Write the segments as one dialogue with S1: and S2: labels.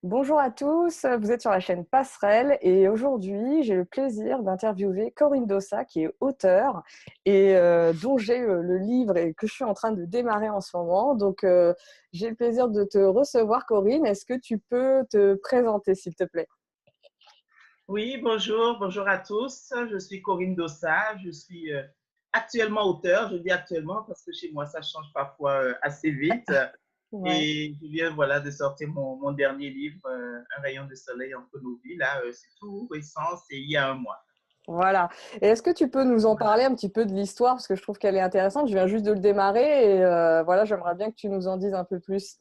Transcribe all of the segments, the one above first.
S1: Bonjour à tous, vous êtes sur la chaîne Passerelle et aujourd'hui j'ai le plaisir d'interviewer Corinne Dossa qui est auteure et dont j'ai le livre et que je suis en train de démarrer en ce moment. Donc j'ai le plaisir de te recevoir Corinne. Est-ce que tu peux te présenter s'il te plaît?
S2: Oui, bonjour à tous. Je suis Corinne Dossa. Je suis actuellement auteur. Je dis actuellement parce que chez moi, ça change parfois assez vite.
S1: Ouais.
S2: Et je viens voilà, de sortir mon dernier livre, Un rayon de soleil entre nos vies. Là, c'est tout récent, c'est il y a un mois.
S1: Voilà. Et est-ce que tu peux nous en parler un petit peu de l'histoire parce que je trouve qu'elle est intéressante. Je viens juste de le démarrer et voilà, j'aimerais bien que tu nous en dises un peu plus.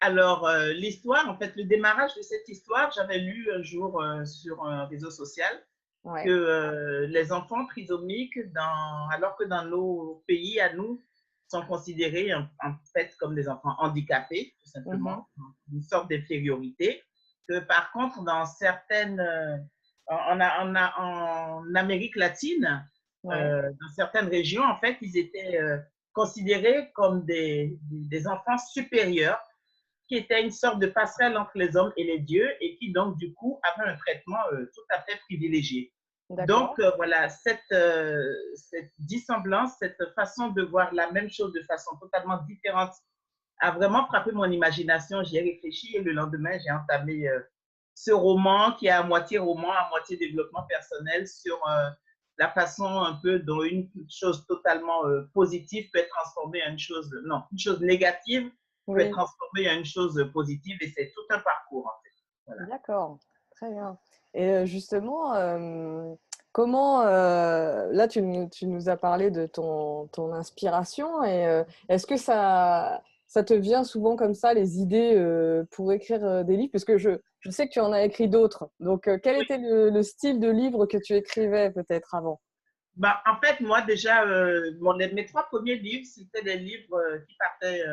S2: Alors, l'histoire, en fait, le démarrage de cette histoire, j'avais lu un jour sur un réseau social que
S1: Ouais.
S2: les enfants trisomiques, alors que dans nos pays, à nous, sont considérés en fait comme des enfants handicapés, tout
S1: Mhm.
S2: simplement, une sorte d'infériorité, que par contre, dans certaines, en Amérique latine,
S1: Ouais.
S2: dans certaines régions, en fait, ils étaient considérés comme des enfants supérieurs qui était une sorte de passerelle entre les hommes et les dieux et qui donc du coup avait un traitement tout à fait privilégié.
S1: D'accord.
S2: Donc voilà, cette dissemblance, cette façon de voir la même chose de façon totalement différente a vraiment frappé mon imagination. J'y ai réfléchi et le lendemain, j'ai entamé ce roman qui est à moitié roman, à moitié développement personnel sur la façon un peu dont une chose totalement positive peut être transformée en une chose, non, une chose négative peut être
S1: Oui.
S2: transformée en une chose positive et c'est tout un parcours en fait. Voilà.
S1: D'accord, très bien. Et justement, comment, là, tu nous as parlé de ton inspiration et est-ce que ça te vient souvent comme ça, les idées pour écrire des livres? Parce que je sais que tu en as écrit d'autres. Donc, quel était le style de livre que tu écrivais peut-être avant?
S2: Bah, en fait, moi déjà, mes trois premiers livres, c'était des livres qui partaient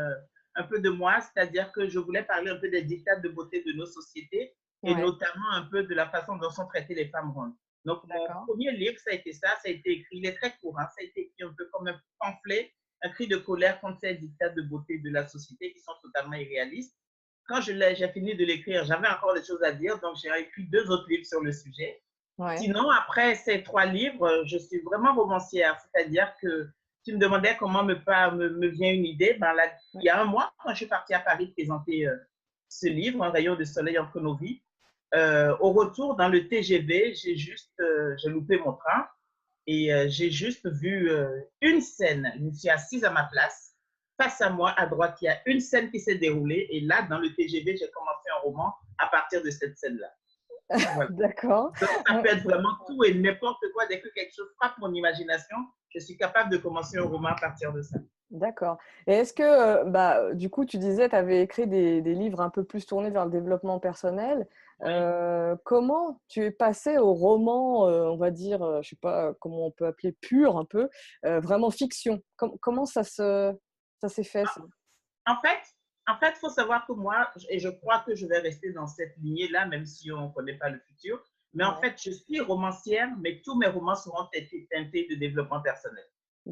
S2: un peu de moi, c'est-à-dire que je voulais parler un peu des dictats de beauté de nos sociétés et
S1: Ouais,
S2: notamment un peu de la façon dont sont traitées les femmes rondes. Donc, mon
S1: d'accord.
S2: premier livre, ça a été écrit, il est très court, hein, ça a été écrit un peu comme un pamphlet, un cri de colère contre ces dictats de beauté de la société qui sont totalement irréalistes. Quand j'ai fini de l'écrire, j'avais encore des choses à dire, donc j'ai écrit deux autres livres sur le sujet.
S1: Ouais,
S2: Sinon, après ces trois livres, je suis vraiment romancière, c'est-à-dire que tu me demandais comment me vient une idée. Ben là,
S1: ouais.
S2: il y a un mois, quand je suis partie à Paris présenter ce livre, Un rayon de soleil entre nos vies, au retour dans le TGV, j'ai loupé mon train et j'ai juste vu une scène. Je me suis assise à ma place. Face à moi, à droite, il y a une scène qui s'est déroulée et là, dans le TGV, j'ai commencé un roman à partir de cette scène-là. Voilà.
S1: D'accord.
S2: Donc, ça peut être vraiment tout et n'importe quoi. Dès que quelque chose frappe mon imagination, je suis capable de commencer un roman à partir de ça.
S1: D'accord. Et est-ce que, bah, du coup, tu disais, tu avais écrit des livres un peu plus tournés vers le développement personnel.
S2: Oui.
S1: Comment tu es passé au roman, on va dire, je sais pas comment on peut appeler pur un peu, vraiment fiction? Comment ça s'est fait ça?
S2: En fait, il faut savoir que moi, et je crois que je vais rester dans cette lignée-là, même si on ne connaît pas le futur, mais en
S1: Ouais.
S2: fait, je suis romancière, mais tous mes romans seront teintés de développement personnel.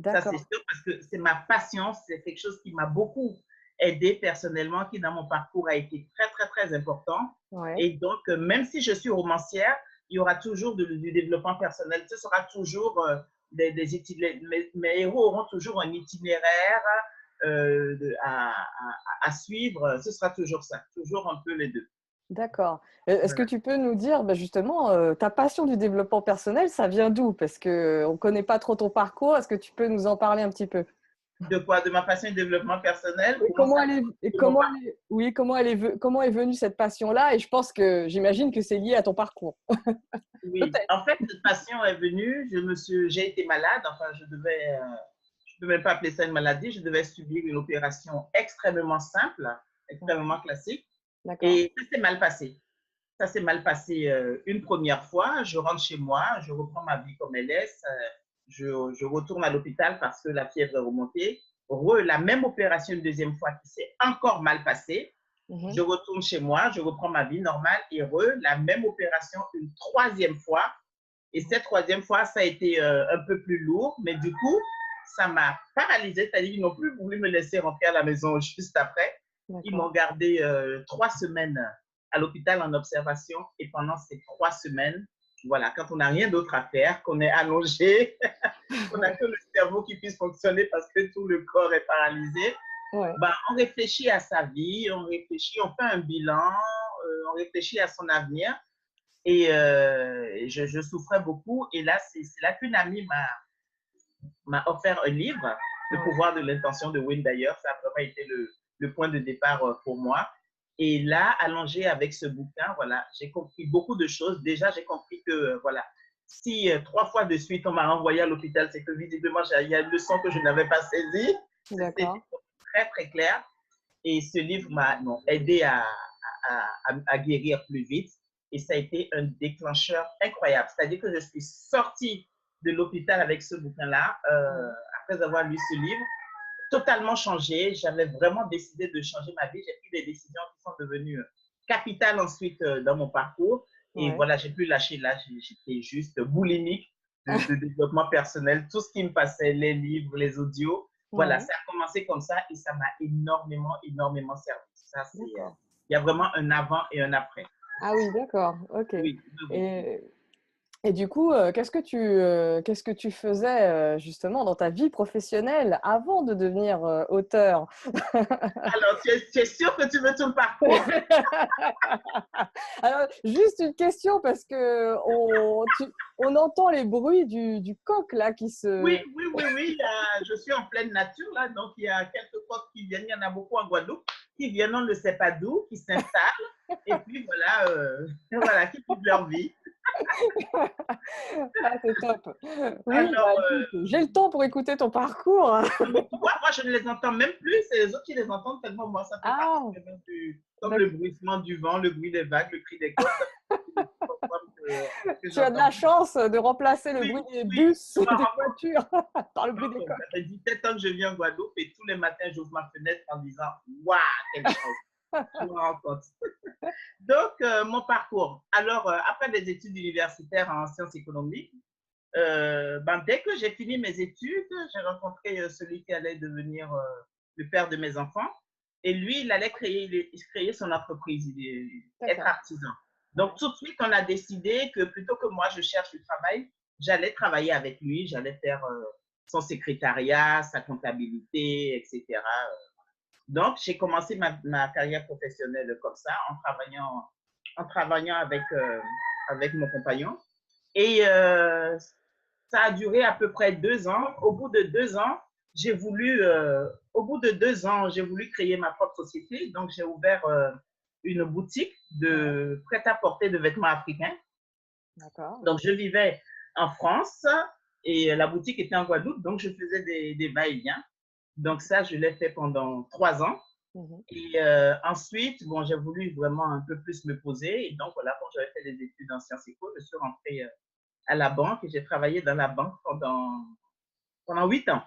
S2: Ça, c'est
S1: D'accord.
S2: sûr, parce que c'est ma passion, c'est quelque chose qui m'a beaucoup aidé personnellement, qui dans mon parcours a été très, très, très important.
S1: Ouais.
S2: Et donc, même si je suis romancière, il y aura toujours du développement personnel. Ce sera toujours mes héros auront toujours un itinéraire à suivre. Ce sera toujours ça, toujours un peu les deux.
S1: D'accord. Est-ce que
S2: Voilà.
S1: tu peux nous dire, bah, justement, ta passion du développement personnel, ça vient d'où? Parce qu'on ne connaît pas trop ton parcours. Est-ce que tu peux nous en parler un petit peu?
S2: De quoi? De ma passion de développement personnel?
S1: Oui,
S2: Comment ça? De mon parcours?
S1: oui, comment est venue cette passion-là? Et je pense que j'imagine que c'est lié à ton parcours.
S2: Oui,
S1: Peut-être.
S2: en fait, cette passion est venue. J'ai été malade. Enfin, je ne peux même pas appeler ça une maladie. Je devais subir une opération extrêmement simple,
S1: Ouais,
S2: extrêmement classique.
S1: d'accord.
S2: Et ça s'est mal passé. Ça s'est mal passé une première fois. Je rentre chez moi, je reprends ma vie comme elle est. Je retourne à l'hôpital parce que la fièvre est remontée. La même opération une deuxième fois qui s'est encore mal passée.
S1: Mhm.
S2: Je retourne chez moi, je reprends ma vie normale et la même opération une troisième fois. Et cette troisième fois, ça a été un peu plus lourd, mais du coup, ça m'a paralysée, c'est-à-dire qu'ils n'ont plus voulu me laisser rentrer à la maison juste après. Ils m'ont
S1: D'accord.
S2: gardé 3 semaines à l'hôpital en observation et pendant ces 3 semaines, voilà, quand on n'a rien d'autre à faire, qu'on est allongé, qu'on n'a que le cerveau qui puisse fonctionner parce que tout le corps est paralysé,
S1: Ouais.
S2: ben, on réfléchit à sa vie, on réfléchit, on fait un bilan, on réfléchit à son avenir. Et je souffrais beaucoup. Et là, c'est là qu'une amie m'a offert un livre, Le
S1: Ouais.
S2: pouvoir de l'intention de Wayne d'ailleurs. Ça a vraiment été le point de départ pour moi. Et là, allongé avec ce bouquin, voilà, j'ai compris beaucoup de choses. Déjà, j'ai compris que, voilà, si 3 fois de suite on m'a renvoyé à l'hôpital, c'est que visiblement, il y a une leçon que je n'avais pas saisie. C'était
S1: D'accord.
S2: très, très clair. Et ce livre m'a aidé à guérir plus vite. Et ça a été un déclencheur incroyable. C'est-à-dire que je suis sortie de l'hôpital avec ce bouquin-là,
S1: Ouais.
S2: après avoir lu ce livre, totalement changé. J'avais vraiment décidé de changer ma vie. J'ai pris des décisions qui sont devenues capitales ensuite dans mon parcours. Et
S1: Ouais.
S2: voilà, j'ai pu lâcher là. J'étais juste boulimique de développement personnel. Tout ce qui me passait, les livres, les audios. Voilà,
S1: Ouais.
S2: ça a commencé comme ça et ça m'a énormément, énormément servi. Ça, c'est,
S1: D'accord.
S2: il y a vraiment un avant et un après.
S1: Ah oui, d'accord. Ok.
S2: Oui, oui, oui.
S1: Et, et du coup, qu'est-ce que tu faisais justement dans ta vie professionnelle avant de devenir auteur?
S2: Alors, tu es sûr que tu veux tout le parcours?
S1: Alors, juste une question parce que on entend les bruits du coq là qui
S2: Oui,
S1: se.
S2: oui, oui, oui. Je suis en pleine nature, là. Donc, il y a quelques coqs qui viennent. Il y en a beaucoup en Guadeloupe qui viennent, on ne sait pas d'où, qui s'installent. Et puis, voilà, voilà, qui vivent leur vie.
S1: Ah, c'est top. Oui, bah
S2: Alors,
S1: écoute, j'ai le temps pour écouter ton parcours.
S2: mais tu vois, moi, je ne les entends même plus. C'est les autres qui les entendent tellement moi, ça fait partie
S1: Ah,
S2: comme le
S1: d'accord.
S2: bruissement du vent, le bruit des vagues, le cri des coqs. Ça fait partie des programmes que
S1: Tu as de la
S2: j'entends.
S1: chance de remplacer le
S2: Oui,
S1: bruit des
S2: oui,
S1: bus
S2: je
S1: et
S2: m'en
S1: des
S2: rends compte.
S1: voitures par le
S2: Je
S1: bruit
S2: m'en
S1: des
S2: rends compte.
S1: coqs.
S2: Ça fait 17 ans que je vis en Guadeloupe et tous les matins, j'ouvre ma fenêtre en disant waouh, quelle chance. Je me rends compte. Donc, mon parcours. Alors, après des études universitaires en sciences économiques, ben, dès que j'ai fini mes études, j'ai rencontré celui qui allait devenir le père de mes enfants. Et lui, il allait créer son entreprise, être
S1: D'accord.
S2: artisan. Donc,
S1: Ouais.
S2: tout de suite, on a décidé que plutôt que moi, je cherche du travail, j'allais travailler avec lui, j'allais faire son secrétariat, sa comptabilité, etc. Donc, j'ai commencé ma carrière professionnelle comme ça, en travaillant avec mon compagnon. Et ça a duré à peu près 2 ans. Au bout de 2 ans, j'ai voulu créer ma propre société. Donc, j'ai ouvert une boutique
S1: Ouais.
S2: de prêt-à-porter de vêtements africains.
S1: D'accord.
S2: Donc, je vivais en France et la boutique était en Guadeloupe. Donc, je faisais des va-et-vient. Donc, ça, je l'ai fait pendant 3 ans.
S1: Mhm.
S2: Et ensuite, bon, j'ai voulu vraiment un peu plus me poser. Et donc, voilà, quand j'avais fait des études en sciences éco, je suis rentrée à la banque et j'ai travaillé dans la banque pendant 8 ans.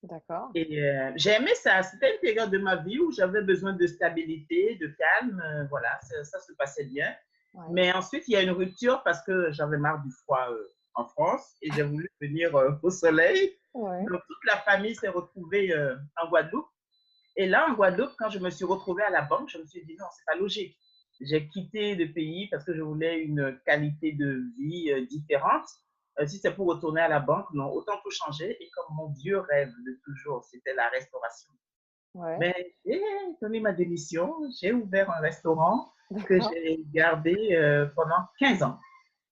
S1: D'accord.
S2: Et j'ai aimé ça. C'était une période de ma vie où j'avais besoin de stabilité, de calme. Voilà, ça se passait bien.
S1: Ouais.
S2: Mais ensuite, il y a une rupture parce que j'avais marre du froid en France et j'ai voulu venir au soleil.
S1: Ouais.
S2: Donc, toute la famille s'est retrouvée en Guadeloupe. Et là, en Guadeloupe, quand je me suis retrouvée à la banque, je me suis dit non, c'est pas logique. J'ai quitté le pays parce que je voulais une qualité de vie différente. Si c'est pour retourner à la banque, non, autant tout changer. Et comme mon vieux rêve de toujours, c'était la restauration.
S1: Ouais.
S2: Mais j'ai donné ma démission, j'ai ouvert un restaurant que
S1: D'accord.
S2: j'ai gardé pendant 15 ans.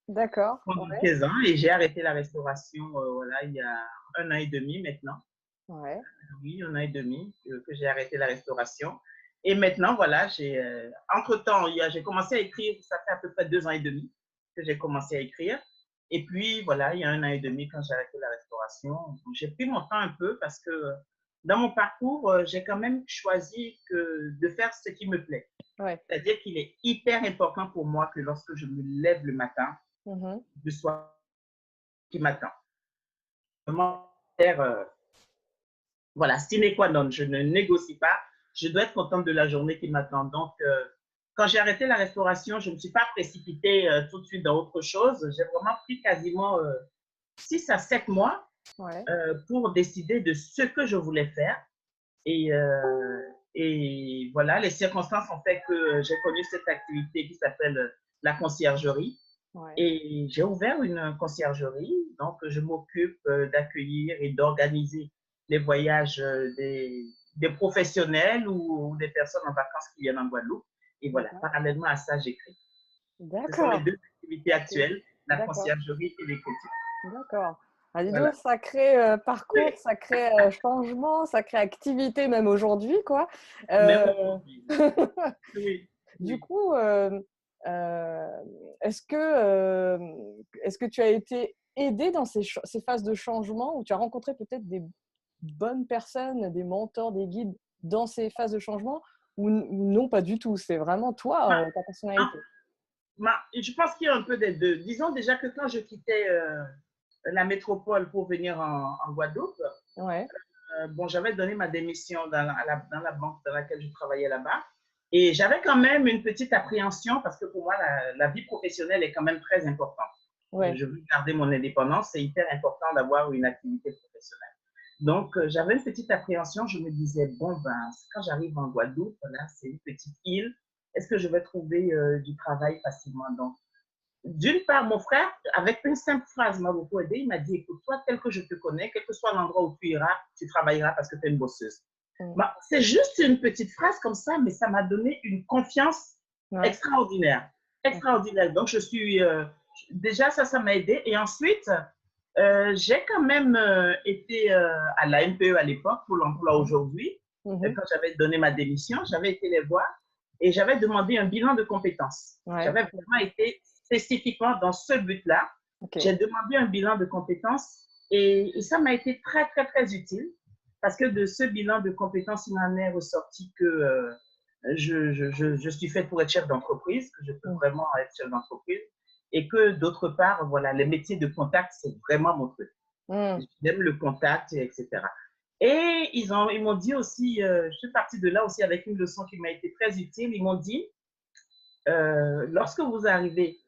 S1: D'accord.
S2: Pendant
S1: Ouais.
S2: 15 ans, et j'ai arrêté la restauration voilà, il y a 1 an et demi maintenant.
S1: Ouais.
S2: Oui, 1 an et demi que j'ai arrêté la restauration. Et maintenant, voilà, entre-temps, j'ai commencé à écrire, ça fait à peu près 2 ans et demi que j'ai commencé à écrire. Et puis, voilà, il y a 1 an et demi, quand j'ai arrêté la restauration, j'ai pris mon temps un peu parce que dans mon parcours, j'ai quand même choisi de faire ce qui me plaît.
S1: Ouais.
S2: C'est-à-dire qu'il est hyper important pour moi que lorsque je me lève le matin,
S1: Mhm.
S2: je sois qui m'attend. Vraiment, faire voilà, sine qua non, je ne négocie pas. Je dois être contente de la journée qui m'attend. Donc, quand j'ai arrêté la restauration, je ne me suis pas précipitée tout de suite dans autre chose. J'ai vraiment pris quasiment 6 à 7 mois
S1: Ouais.
S2: pour décider de ce que je voulais faire. Et Et voilà, les circonstances ont fait que j'ai connu cette activité qui s'appelle la conciergerie.
S1: Ouais.
S2: Et j'ai ouvert une conciergerie, donc je m'occupe d'accueillir et d'organiser les voyages des professionnels ou des personnes en vacances qui viennent en Guadeloupe. Et voilà,
S1: D'accord.
S2: parallèlement à ça, j'écris. Ce sont mes
S1: D'accord.
S2: deux activités actuelles, la
S1: D'accord.
S2: conciergerie et l'écriture.
S1: D'accord. Ah, dis donc,
S2: Voilà.
S1: sacré parcours,
S2: Oui,
S1: sacré changement, sacrée activité même aujourd'hui, quoi.
S2: même
S1: Euh,
S2: aujourd'hui. Oui,
S1: du
S2: oui.
S1: coup, euh, est-ce que tu as été aidé dans ces phases de changement où tu as rencontré peut-être des bonnes personnes, des mentors, des guides dans ces phases de changement ou non, pas du tout. C'est vraiment toi,
S2: Ma-
S1: ta
S2: hein,
S1: personnalité.
S2: je pense qu'il y a un peu des deux. Disons déjà que quand je quittais la métropole pour venir en Guadeloupe,
S1: Ouais.
S2: bon, j'avais donné ma démission dans la banque dans laquelle je travaillais là-bas. Et j'avais quand même une petite appréhension parce que pour moi, la vie professionnelle est quand même très importante.
S1: Ouais.
S2: Je veux garder mon indépendance. C'est hyper important d'avoir une activité professionnelle. Donc, j'avais une petite appréhension. Je me disais, bon, ben, quand j'arrive en Guadeloupe, là, c'est une petite île. Est-ce que je vais trouver du travail facilement? Donc, d'une part, mon frère, avec une simple phrase, m'a beaucoup aidé. Il m'a dit, écoute, toi, tel que je te connais, quel que soit l'endroit où tu iras, tu travailleras parce que tu es une bosseuse.
S1: Mm.
S2: Bah, c'est juste une petite phrase comme ça, mais ça m'a donné une confiance
S1: Ouais.
S2: extraordinaire. Extraordinaire. Donc, déjà, ça m'a aidé. Et ensuite, j'ai quand même été à l'ANPE à l'époque, pour l'emploi
S1: Mhm.
S2: aujourd'hui.
S1: Mhm.
S2: Quand j'avais donné ma démission, j'avais été les voir et j'avais demandé un bilan de compétences.
S1: Ouais.
S2: J'avais vraiment été spécifiquement dans ce but-là.
S1: Ok.
S2: J'ai demandé un bilan de compétences et ça m'a été très, très, très utile parce que de ce bilan de compétences, il m'en est ressorti que je suis faite pour être chef d'entreprise, que je peux
S1: Mm.
S2: vraiment être chef d'entreprise et que d'autre part, voilà, les métiers de contact, c'est vraiment mon truc.
S1: Mm.
S2: J'aime le contact, etc. Et ils m'ont dit aussi, je suis partie de là aussi avec une leçon qui m'a été très utile. Ils m'ont dit, lorsque vous arrivez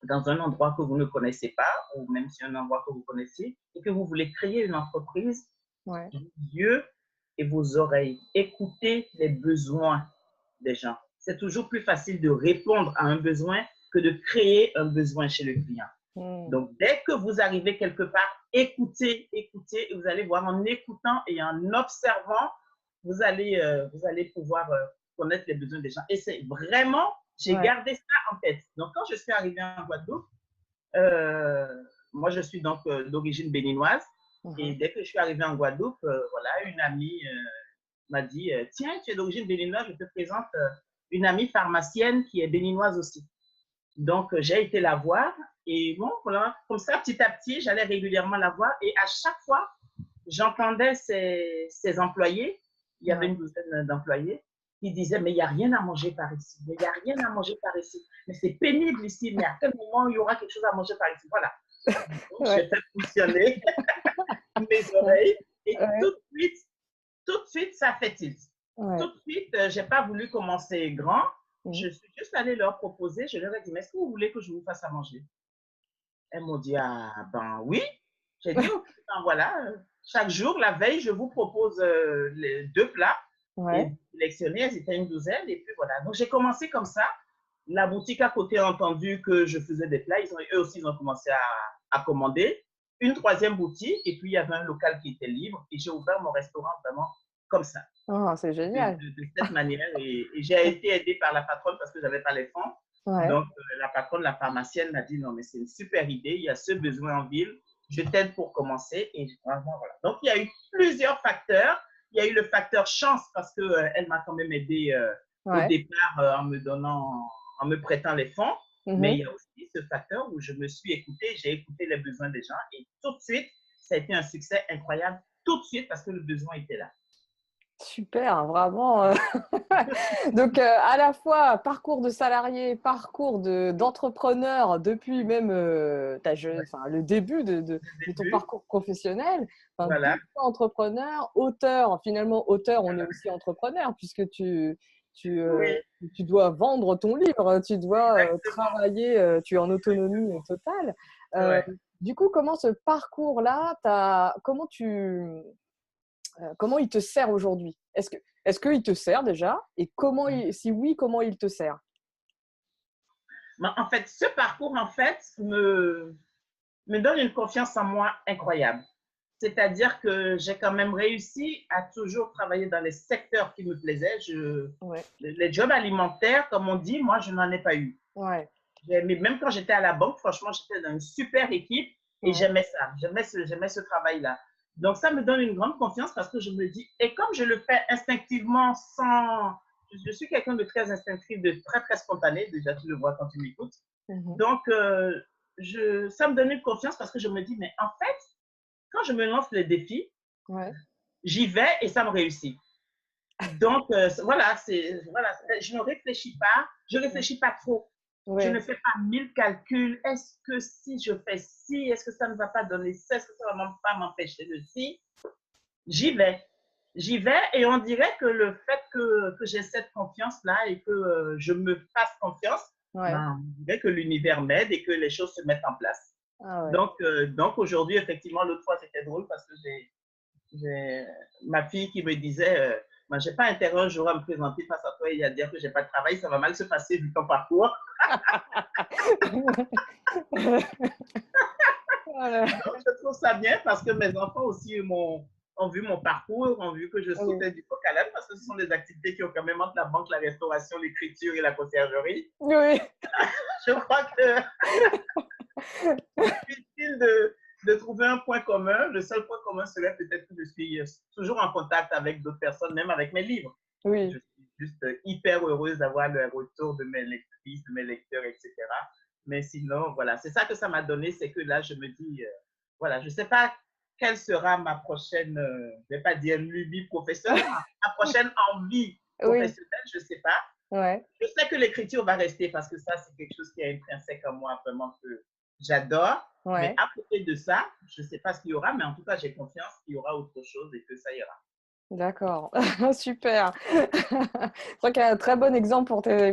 S2: dans un endroit que vous ne connaissez pas, ou même si un endroit que vous connaissez, et que vous voulez créer une entreprise,
S1: Ouais.
S2: vos yeux et vos oreilles, écoutez les besoins des gens. C'est toujours plus facile de répondre à un besoin que de créer un besoin chez le client.
S1: Mm.
S2: Donc, dès que vous arrivez quelque part, écoutez, écoutez, et vous allez voir en écoutant et en observant, vous allez pouvoir connaître les besoins des gens. Et c'est vraiment, j'ai
S1: Ouais.
S2: gardé ça en tête. Donc, quand je suis arrivée en Guadeloupe, euh, moi, je suis donc d'origine béninoise. Et
S1: Mhm.
S2: dès que je suis arrivée en Guadeloupe, voilà, une amie m'a dit, tiens, tu es d'origine béninoise, je te présente une amie pharmacienne qui est béninoise aussi. Donc, j'ai été la voir et bon, voilà, comme ça, petit à petit, j'allais régulièrement la voir et à chaque fois, j'entendais ses employés, il y avait
S1: Ouais.
S2: une douzaine d'employés, qui disaient, mais il n'y a rien à manger par ici, mais il n'y a rien à manger par ici, mais c'est pénible ici, mais à quel moment il y aura quelque chose à manger par ici? Voilà. Donc,
S1: Ouais.
S2: j'ai fait fonctionner mes
S1: Ouais.
S2: oreilles et
S1: Ouais.
S2: tout de suite, ça fait tilt.
S1: Ouais.
S2: Tout de suite, je n'ai pas voulu commencer grand.
S1: Mhm.
S2: Je suis juste allée leur proposer. Je leur ai dit, mais est-ce que vous voulez que je vous fasse à manger? Elles m'ont dit, ah ben oui. J'ai dit, ok, ben voilà. Chaque jour, la veille, je vous propose les deux plats. Et
S1: Ouais.
S2: vous sélectionnez, elles étaient une douzaine. Et puis voilà. Donc, j'ai commencé comme ça. La boutique à côté a entendu que je faisais des plats. Eux aussi, ils ont commencé à commander. Une troisième boutique. Et puis, il y avait un local qui était libre. Et j'ai ouvert mon restaurant vraiment comme ça,
S1: Oh, c'est génial.
S2: de cette manière. Et j'ai été aidée par la patronne parce que je n'avais pas les fonds.
S1: Ouais.
S2: Donc, la patronne, la pharmacienne m'a dit, non, mais c'est une super idée. Il y a ce besoin en ville. Je t'aide pour commencer. Et vraiment, voilà. Donc, il y a eu plusieurs facteurs. Il y a eu le facteur chance parce qu'elle m'a quand même aidé au
S1: Ouais.
S2: départ en me prêtant les fonds. Mais
S1: Mhm.
S2: il y a aussi ce facteur où je me suis écoutée, j'ai écouté les besoins des gens et tout de suite, ça a été un succès incroyable. Tout de suite parce que le besoin était là.
S1: Super, vraiment. Donc, à la fois parcours de salarié, parcours d'entrepreneur depuis même
S2: Ouais.
S1: enfin, le début
S2: Le
S1: de ton
S2: début,
S1: parcours professionnel. Enfin,
S2: voilà.
S1: double entrepreneur, auteur. Finalement, auteur, on est aussi entrepreneur puisque tu, euh,
S2: Oui,
S1: tu dois vendre ton livre, tu dois
S2: exactement.
S1: travailler, tu es en autonomie
S2: Exactement.
S1: totale. Euh,
S2: Ouais.
S1: du coup, comment ce parcours-là, comment comment il te sert aujourd'hui? Est-ce qu'il te sert déjà? Et si oui, comment il te sert?
S2: Mais en fait, ce parcours, en fait, me donne une confiance en moi incroyable. C'est-à-dire que j'ai quand même réussi à toujours travailler dans les secteurs qui me plaisaient.
S1: Ouais,
S2: Les jobs alimentaires, comme on dit, moi, je n'en ai pas eu.
S1: ouais,
S2: Mais même quand j'étais à la banque, franchement, j'étais dans une super équipe et
S1: ouais,
S2: j'aimais ça. J'aimais ce travail-là. Donc, ça me donne une grande confiance parce que je me dis, et comme je le fais instinctivement sans. Je suis quelqu'un de très instinctif, de très, très spontané. Déjà, tu le vois quand tu m'écoutes.
S1: mhm,
S2: Donc, ça me donne une confiance parce que je me dis, mais en fait, quand je me lance les défis,
S1: ouais,
S2: j'y vais et ça me réussit. Donc, voilà, je ne réfléchis pas trop. Je ne
S1: ouais,
S2: fais pas 1000 calculs. Est-ce que si je fais ci, est-ce que ça ne va pas donner ça, est-ce que ça ne va pas m'empêcher de ci? J'y vais. J'y vais et on dirait que le fait que j'ai cette confiance-là et que je me fasse confiance,
S1: ouais.
S2: ben, on dirait que l'univers m'aide et que les choses se mettent en place.
S1: Ah ouais.
S2: Donc aujourd'hui, effectivement, l'autre fois, c'était drôle parce que j'ai ma fille qui me disait, moi, j'ai pas intérêt un jour à me présenter face à toi et à dire que j'ai pas de travail, ça va mal se passer vu ton parcours.
S1: Voilà.
S2: Donc, je trouve ça bien parce que mes enfants aussi ont vu mon parcours, ont vu que je
S1: Oui.
S2: sautais du coq à l'âne parce que ce sont des activités qui ont quand même entre la banque, la restauration, l'écriture et la conciergerie.
S1: Oui.
S2: Je crois que difficile de trouver un point commun. Le seul point commun serait peut-être que je suis toujours en contact avec d'autres personnes, même avec mes livres. Je
S1: Oui.
S2: suis juste hyper heureuse d'avoir le retour de mes lectrices, de mes lecteurs, etc. Mais sinon, voilà, c'est ça que ça m'a donné, c'est que là, je me dis, voilà, je ne sais pas quelle sera ma prochaine, je ne vais pas dire lubie professionnelle, ma prochaine envie
S1: Oui.
S2: professionnelle, je ne sais pas.
S1: Ouais.
S2: Je sais que l'écriture va rester parce que ça, c'est quelque chose qui est intrinsèque en moi, vraiment, que j'adore. Mais
S1: Ouais.
S2: à côté de ça, je ne sais pas ce qu'il y aura, mais en tout cas, j'ai confiance qu'il y aura autre chose et que ça ira.
S1: D'accord. Super. C'est vrai qu'il y a un très bon exemple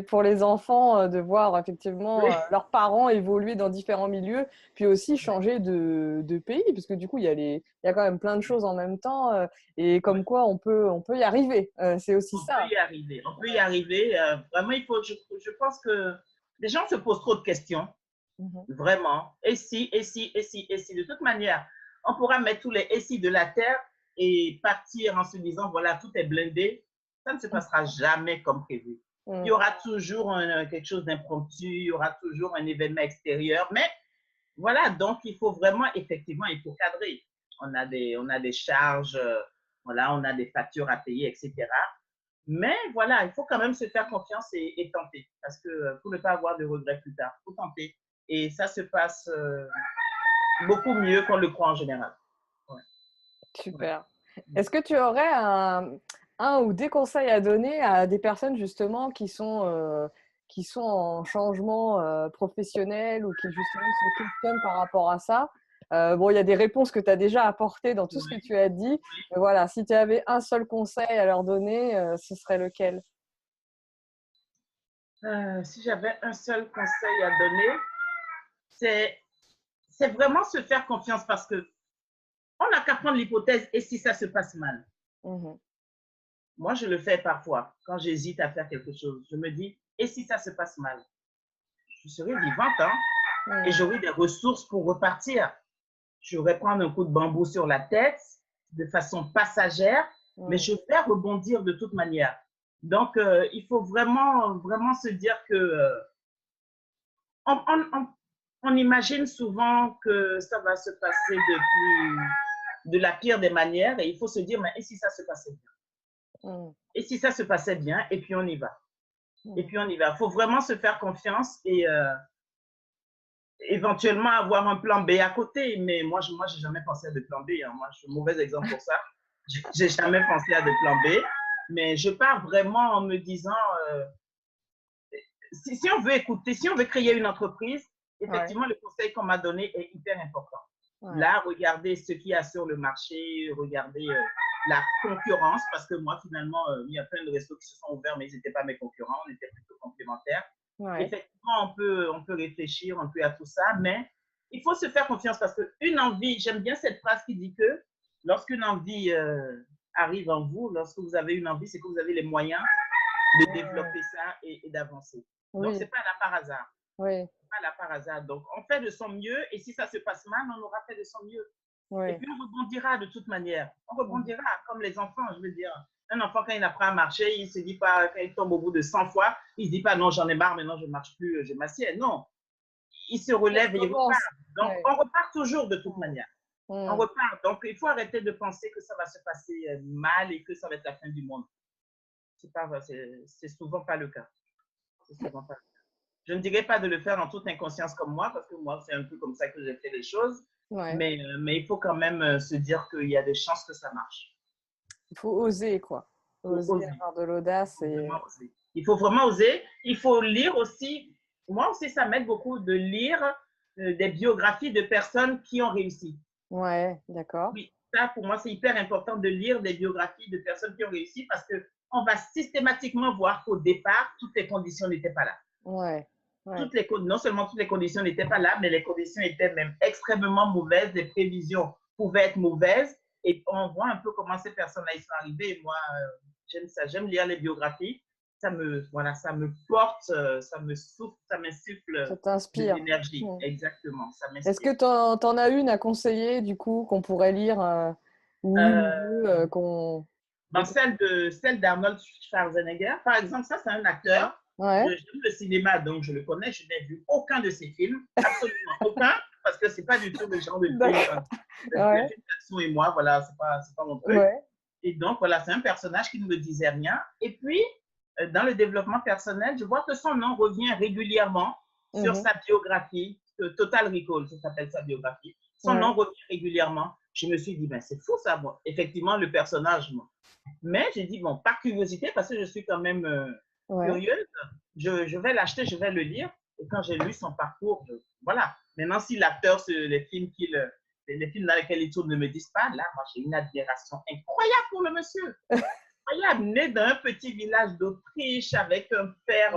S1: pour les enfants de voir effectivement
S2: Oui,
S1: leurs parents évoluer dans différents milieux, puis aussi changer de pays, parce que du coup, il y a quand même plein de choses en même temps, et
S2: oui.
S1: comme quoi on peut y arriver. C'est aussi
S2: On peut
S1: ça.
S2: y arriver. On peut y arriver. Vraiment, je pense que les gens se posent trop de questions.
S1: Mhm.
S2: Vraiment. Et si, et si, et si, et si. De toute manière, on pourra mettre tous les et si de la terre et partir en se disant, voilà, tout est blindé. Ça ne se passera jamais comme prévu. Il y
S1: Mm.
S2: aura toujours quelque chose d'impromptu, il y aura toujours un événement extérieur. Mais voilà, donc il faut vraiment, effectivement, il faut cadrer. On a des charges, voilà, on a des factures à payer, etc. Mais voilà, il faut quand même se faire confiance et tenter. Parce que pour ne pas avoir de regrets plus tard, il faut tenter. Et ça se passe beaucoup mieux qu'on le croit en général. Ouais, ouais.
S1: Super. Est-ce que tu aurais un ou des conseils à donner à des personnes justement qui sont en changement professionnel ou qui justement se questionnent par rapport à ça? Bon, il y a des réponses que tu as déjà apportées dans tout ce que
S2: Oui,
S1: tu as dit.
S2: oui.
S1: Mais voilà, si tu avais un seul conseil à leur donner, ce serait lequel?
S2: Si j'avais un seul conseil à donner, c'est c'est vraiment se faire confiance parce que on n'a qu'à prendre l'hypothèse et si ça se passe mal.
S1: Mhm.
S2: Moi, je le fais parfois quand j'hésite à faire quelque chose. Je me dis, et si ça se passe mal? Je serai vivante, hein, et
S1: Mhm.
S2: j'aurai des ressources pour repartir. Je vais prendre un coup de bambou sur la tête de façon passagère, mais
S1: Mhm.
S2: je vais rebondir de toute manière. Donc, il faut vraiment, vraiment se dire que on, on, on, on imagine souvent que ça va se passer de la pire des manières et il faut se dire, mais et si ça se passait bien?
S1: Mhm.
S2: Et si ça se passait bien? Et puis on y va. Et
S1: Mhm.
S2: puis on y va. Il faut vraiment se faire confiance et éventuellement avoir un plan B à côté. Mais moi, j'ai jamais pensé à de plan B, hein. Moi, je suis un mauvais exemple pour ça. J'ai jamais pensé à de plan B. Mais je pars vraiment en me disant, euh, si on veut écouter, si on veut créer une entreprise,
S1: Ouais,
S2: effectivement, le conseil qu'on m'a donné est hyper important.
S1: ouais,
S2: Là, regardez ce qu'il y a sur le marché, regardez la concurrence, parce que moi, finalement, il y a plein de restos qui se sont ouverts, mais ils n'étaient pas mes concurrents, on était plutôt complémentaires.
S1: ouais,
S2: Effectivement, on peut réfléchir un peu à tout ça, mais il faut se faire confiance parce qu'une envie, j'aime bien cette phrase qui dit que lorsqu'une envie arrive en vous, lorsque vous avez une envie, c'est que vous avez les moyens de développer ça et d'avancer. Donc,
S1: Oui,
S2: c'est pas là par hasard.
S1: oui,
S2: C'est pas là par hasard. Donc, on fait de son mieux et si ça se passe mal, on aura fait de son mieux. Et
S1: oui.
S2: puis, on rebondira de toute manière. On rebondira comme les enfants, je veux dire. Un enfant, quand il apprend à marcher, il ne se dit pas, quand il tombe au bout de 100 fois, il ne se dit pas, non, j'en ai marre, maintenant je ne marche plus, je m'assieds. Non, il se
S1: On
S2: relève et il
S1: recommence.
S2: repart. Donc,
S1: Ouais.
S2: on repart toujours de toute manière. On
S1: Mm.
S2: repart. Donc, il faut arrêter de penser que ça va se passer mal et que ça va être la fin du monde. C'est souvent pas le cas. C'est souvent pas le cas. Je ne dirais pas de le faire en toute inconscience comme moi, parce que moi, c'est un peu comme ça que j'ai fait les choses.
S1: Ouais.
S2: Mais il faut quand même se dire qu'il y a des chances que ça marche.
S1: Il faut oser, quoi.
S2: Il faut
S1: Oser
S2: oser.
S1: avoir de
S2: Il
S1: l'audace
S2: faut
S1: et
S2: vraiment oser. Il faut vraiment oser. Il faut lire aussi. Moi aussi, ça m'aide beaucoup de lire des biographies de personnes qui ont réussi.
S1: ouais, d'accord.
S2: Oui, ça, pour moi, c'est hyper important de lire des biographies de personnes qui ont réussi parce qu'on va systématiquement voir qu'au départ, toutes les conditions n'étaient pas là.
S1: Ouais, ouais.
S2: Non seulement toutes les conditions n'étaient pas là, mais les conditions étaient même extrêmement mauvaises. Les prévisions pouvaient être mauvaises. Et on voit un peu comment ces personnes-là y sont arrivées. Et moi, j'aime ça. J'aime lire les biographies. Voilà, ça me porte, ça me souffle, ça
S1: Ça
S2: m'insuffle de
S1: t'inspire.
S2: l'énergie.
S1: Mm.
S2: Exactement, ça
S1: Est-ce
S2: m'inspire.
S1: que t'en as une à conseiller, du coup, qu'on pourrait lire ou une ou
S2: Euh,
S1: deux qu'on...
S2: Dans celle d'Arnold Schwarzenegger, par exemple, ça, c'est un acteur.
S1: Ouais,
S2: J'aime le cinéma, donc je le connais. Je n'ai vu aucun de ses films, absolument aucun, parce que c'est pas du tout le genre de film.
S1: d'accord.
S2: Les
S1: Ouais,
S2: films d'action et moi, voilà, c'est pas mon truc.
S1: ouais.
S2: Et donc, voilà, c'est un personnage qui ne me disait rien. Et puis, dans le développement personnel, je vois que son nom revient régulièrement sur
S1: Mhm.
S2: sa biographie. Total Recall, ça s'appelle sa biographie. Son
S1: Ouais,
S2: nom revient régulièrement. Je me suis dit, ben, c'est fou ça, moi. Effectivement, le personnage, moi. Mais j'ai dit, bon, par curiosité, parce que je suis quand même
S1: ouais.
S2: curieuse, je vais l'acheter, je vais le lire. Et quand j'ai lu son parcours, voilà. Maintenant, si l'acteur, les films dans lesquels il tourne ne me disent pas, là, moi, j'ai une admiration incroyable pour le monsieur. Incroyable, né dans un petit village d'Autriche avec un père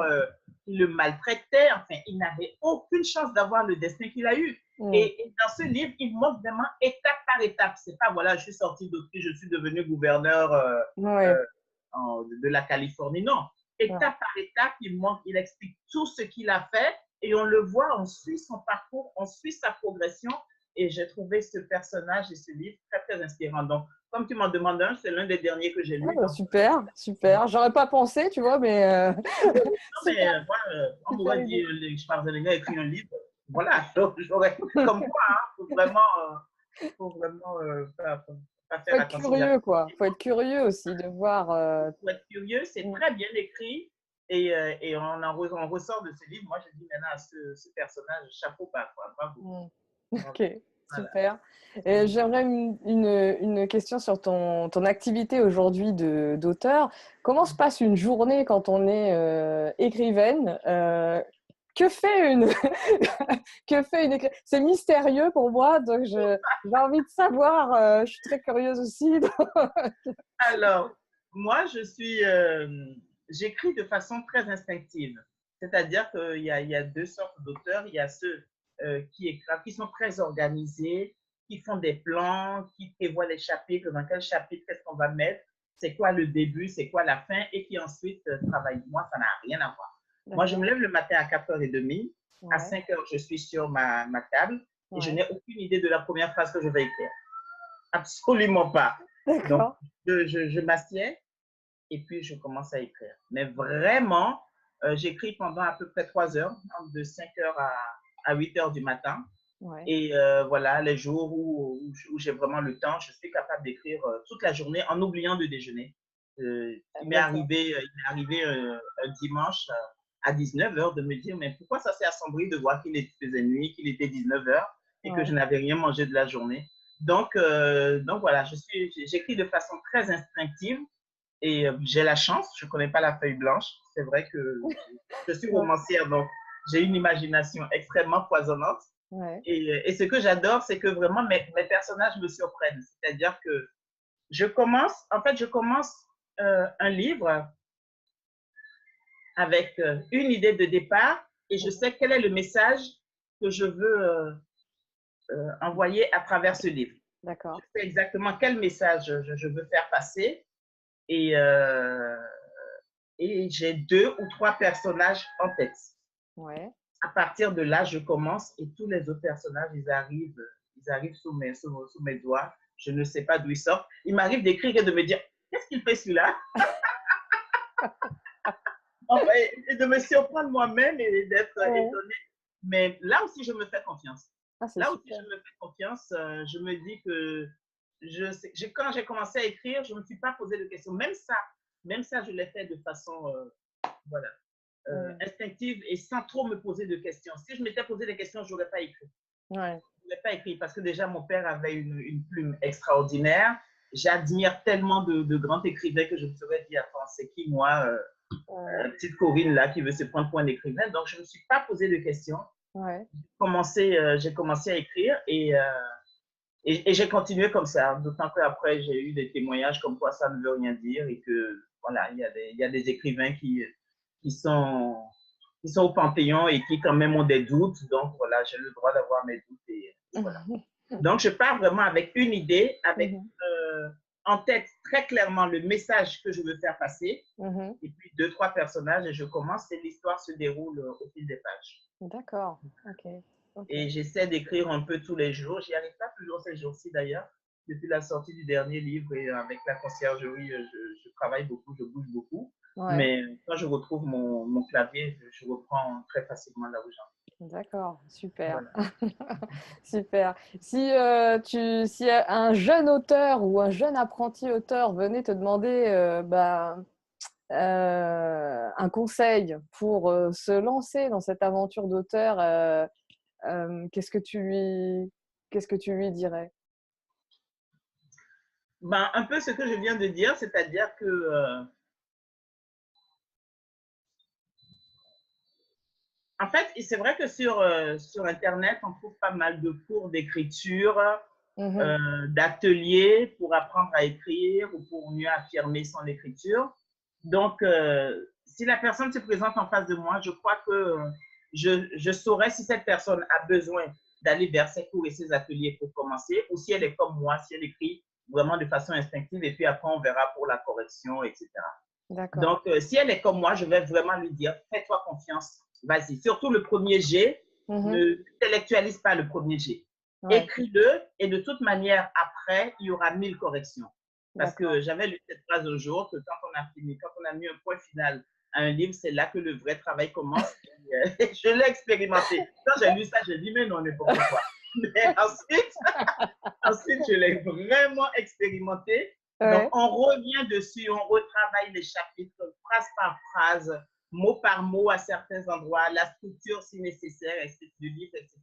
S2: qui le maltraitait. Enfin, il n'avait aucune chance d'avoir le destin qu'il a eu.
S1: Mm.
S2: Et dans ce livre, il montre vraiment étape par étape. C'est pas, voilà, je suis sorti d'Autriche, je suis devenu gouverneur
S1: Ouais,
S2: euh, de la Californie. Non.
S1: ouais.
S2: Étape par étape, il explique tout ce qu'il a fait et on le voit, on suit son parcours, on suit sa progression. Et j'ai trouvé ce personnage et ce livre très, très inspirant. Donc, comme tu m'en demandes un, c'est l'un des derniers que j'ai
S1: Ah
S2: lu.
S1: bah,
S2: Donc,
S1: super, super. J'aurais pas pensé, tu vois, mais
S2: non, mais
S1: super,
S2: moi, on
S1: super
S2: m'aurait dit,
S1: idée.
S2: Schwarzenegger a écrit un livre. Voilà, j'aurais, comme quoi, il faut vraiment pas
S1: Faut
S2: faire
S1: être
S2: attention aux
S1: curieux,
S2: apparences.
S1: quoi. Faut être curieux aussi de voir.
S2: Pour être curieux, c'est
S1: Mm,
S2: très bien écrit. Et on ressort de ce livre. Moi, je dis maintenant à ce personnage, chapeau bas, quoi. Bravo.
S1: mm.
S2: Bravo.
S1: Ok,
S2: Voilà.
S1: super. Et j'aimerais une question sur ton activité aujourd'hui d'auteur. Comment se passe une journée quand on est écrivaine? Que fait une que fait une C'est mystérieux pour moi, donc j'ai envie de savoir. Je suis très curieuse aussi.
S2: Alors, moi, j'écris de façon très instinctive. C'est-à-dire qu'il y a deux sortes d'auteurs. Il y a ceux qui écrivent, qui sont très organisés, qui font des plans, qui prévoient les chapitres, dans quel chapitre, qu'est-ce qu'on va mettre, c'est quoi le début, c'est quoi la fin, et qui ensuite travaillent. Moi, ça n'a rien à voir. Moi, je me
S1: D'accord.
S2: lève le matin à 4h30. À
S1: Ouais.
S2: 5h, je suis sur ma table et je
S1: Ouais.
S2: n'ai aucune idée de la première phrase que je vais écrire. Absolument pas. Donc,
S1: D'accord.
S2: je m'assieds et puis je commence à écrire. Mais vraiment, j'écris pendant à peu près 3 heures, de 5h à 8h du matin.
S1: Ouais.
S2: Et voilà, les jours où j'ai vraiment le temps, je suis capable d'écrire toute la journée en oubliant de déjeuner.
S1: D'accord.
S2: Il m'est arrivé un dimanche à 19h de me dire, mais pourquoi ça s'est assombri de voir qu'il faisait nuit, qu'il était 19h et que je
S1: Ouais.
S2: n'avais rien mangé de la journée. Donc voilà, j'écris de façon très instinctive et j'ai la chance, je ne connais pas la feuille blanche. C'est vrai que je suis
S1: Ouais.
S2: romancière, donc j'ai une imagination extrêmement foisonnante.
S1: Ouais.
S2: Et ce que j'adore, c'est que vraiment mes personnages me surprennent. C'est-à-dire que je commence un livre avec une idée de départ et je sais quel est le message que je veux envoyer à travers ce livre. Je
S1: D'accord.
S2: sais exactement quel message je veux faire passer. Et, euh, et j'ai 2 ou 3 personnages en tête.
S1: Ouais.
S2: À partir de là, je commence et tous les autres personnages, ils arrivent sous mes doigts. Je ne sais pas d'où ils sortent. Il m'arrive d'écrire et de me dire, qu'est-ce qu'il fait celui-là? Enfin, et de me surprendre moi-même et d'être
S1: Ouais.
S2: étonné. Mais là aussi, je me fais confiance.
S1: Ah, c'est
S2: Là aussi,
S1: super.
S2: je me fais confiance. Je me dis que quand j'ai commencé à écrire, je ne me suis pas posé de questions. Même ça, je l'ai fait de façon voilà,
S1: Mm.
S2: instinctive et sans trop me poser de questions. Si je m'étais posé des questions, je n'aurais pas écrit.
S1: Ouais.
S2: Je n'aurais pas écrit parce que déjà, mon père avait une plume extraordinaire. J'admire tellement de grands écrivains que je me serais dit, attends, c'est qui moi,
S1: Mm.
S2: petite Corinne là qui veut se prendre pour un écrivain. Donc, je ne me suis pas posé de questions.
S1: Ouais.
S2: J'ai commencé à écrire et j'ai continué comme ça. D'autant qu'après, j'ai eu des témoignages comme quoi ça ne veut rien dire et que voilà, il y a des écrivains qui sont, qui sont au Panthéon et qui quand même ont des doutes. Donc voilà, j'ai le droit d'avoir mes doutes et voilà. Donc, je pars vraiment avec une idée, avec
S1: Mhm.
S2: en tête très clairement le message que je veux faire passer,
S1: Mhm.
S2: et puis 2, 3 personnages, et je commence et l'histoire se déroule au fil des pages.
S1: D'accord. Ok. Ok.
S2: Et j'essaie d'écrire un peu tous les jours. J'y arrive pas toujours ces jours-ci d'ailleurs. Depuis la sortie du dernier livre et avec la conciergerie, je travaille beaucoup, je bouge beaucoup.
S1: Ouais.
S2: Mais quand je retrouve mon clavier, je reprends très facilement là où j'en suis.
S1: D'accord. Super.
S2: Voilà.
S1: Super. Si un jeune auteur ou un jeune apprenti auteur venait te demander un conseil pour se lancer dans cette aventure d'auteur, qu'est-ce que qu'est-ce que tu lui dirais?
S2: Ben, un peu ce que je viens de dire, c'est-à-dire que en fait, c'est vrai que sur Internet, on trouve pas mal de cours d'écriture,
S1: Mhm.
S2: d'ateliers pour apprendre à écrire ou pour mieux affirmer son écriture. Donc, si la personne se présente en face de moi, je crois que je saurais si cette personne a besoin d'aller vers ses cours et ses ateliers pour commencer, ou si elle est comme moi, si elle écrit vraiment de façon instinctive, et puis après, on verra pour la correction, etc.
S1: D'accord.
S2: Donc, si elle est comme moi, je vais vraiment lui dire, fais-toi confiance, vas-y. Surtout le premier jet,
S1: Mhm.
S2: ne intellectualise pas le premier jet.
S1: Ouais.
S2: Écris-le et de toute manière, après, il y aura 1000 corrections. Parce que
S1: D'accord.
S2: j'avais lu cette phrase un jour, que quand on a fini, quand on a mis un point final à un livre, c'est là que le vrai travail commence. Et, je l'ai expérimenté. Quand j'ai lu ça, j'ai dit, mais non, n'importe quoi. Mais ensuite, je l'ai vraiment expérimenté. Donc,
S1: Ouais.
S2: on revient dessus, on retravaille les chapitres phrase par phrase, mot par mot à certains endroits, la structure si nécessaire, du livre, etc.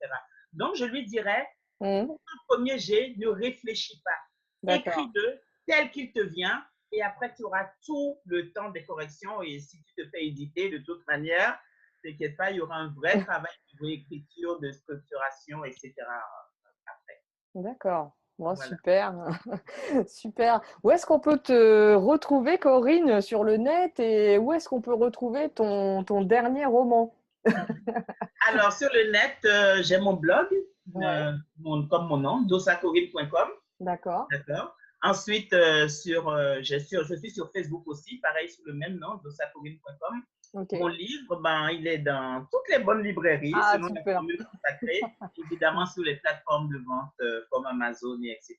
S2: Donc, je lui dirais,
S1: Mhm.
S2: pour un premier jet, ne réfléchis pas.
S1: D'accord.
S2: Écris-le tel qu'il te vient et après, tu auras tout le temps des corrections. Et si tu te fais éditer, de toute manière, t'inquiète pas, il y aura un vrai travail de réécriture, de structuration, etc. après.
S1: D'accord. Bon,
S2: Voilà.
S1: super. Super. Où est-ce qu'on peut te retrouver, Corinne, sur le net et où est-ce qu'on peut retrouver ton dernier roman?
S2: Alors, sur le net, j'ai mon blog,
S1: Ouais,
S2: comme mon nom, dosacorine.com.
S1: d'accord.
S2: D'accord. Ensuite, je suis sur Facebook aussi, pareil, sous le même nom, dosacorine.com.
S1: Ok.
S2: Mon livre, ben, il est dans toutes les bonnes librairies,
S1: Ah,
S2: selon la
S1: super.
S2: formule consacrée, évidemment sur les plateformes de vente comme Amazon, et etc.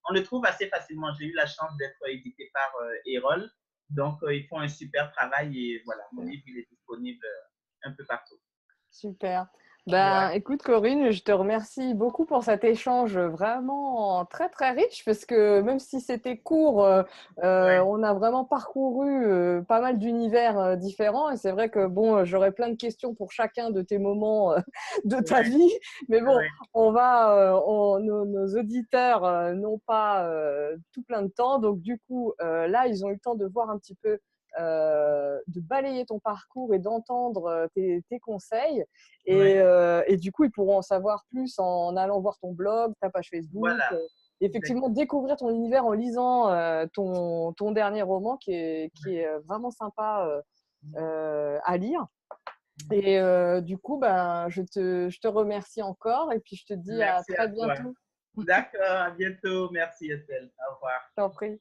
S2: On le trouve assez facilement. J'ai eu la chance d'être édité par Erol. Donc, ils font un super travail et voilà, mon livre, il est disponible un peu partout.
S1: Super.
S2: Ouais,
S1: Ben, écoute, Corinne, je te remercie beaucoup pour cet échange vraiment très, très riche parce que même si c'était court,
S2: ouais,
S1: on a vraiment parcouru pas mal d'univers différents et c'est vrai que bon, j'aurais plein de questions pour chacun de tes moments de ta
S2: ouais,
S1: vie, mais bon,
S2: ouais,
S1: nos auditeurs n'ont pas tout plein de temps, donc du coup, là, ils ont eu le temps de voir un petit peu de balayer ton parcours et d'entendre tes conseils.
S2: ouais.
S1: Et du coup, ils pourront en savoir plus en allant voir ton blog, ta page Facebook.
S2: Voilà,
S1: Effectivement,
S2: exactement.
S1: découvrir ton univers en lisant ton dernier roman qui
S2: Ouais.
S1: est vraiment sympa à lire. Et du coup, ben, je te remercie encore et puis je te dis à
S2: Merci
S1: très
S2: à toi.
S1: bientôt.
S2: D'accord, à bientôt. Merci Estelle. Au revoir.
S1: T'en prie.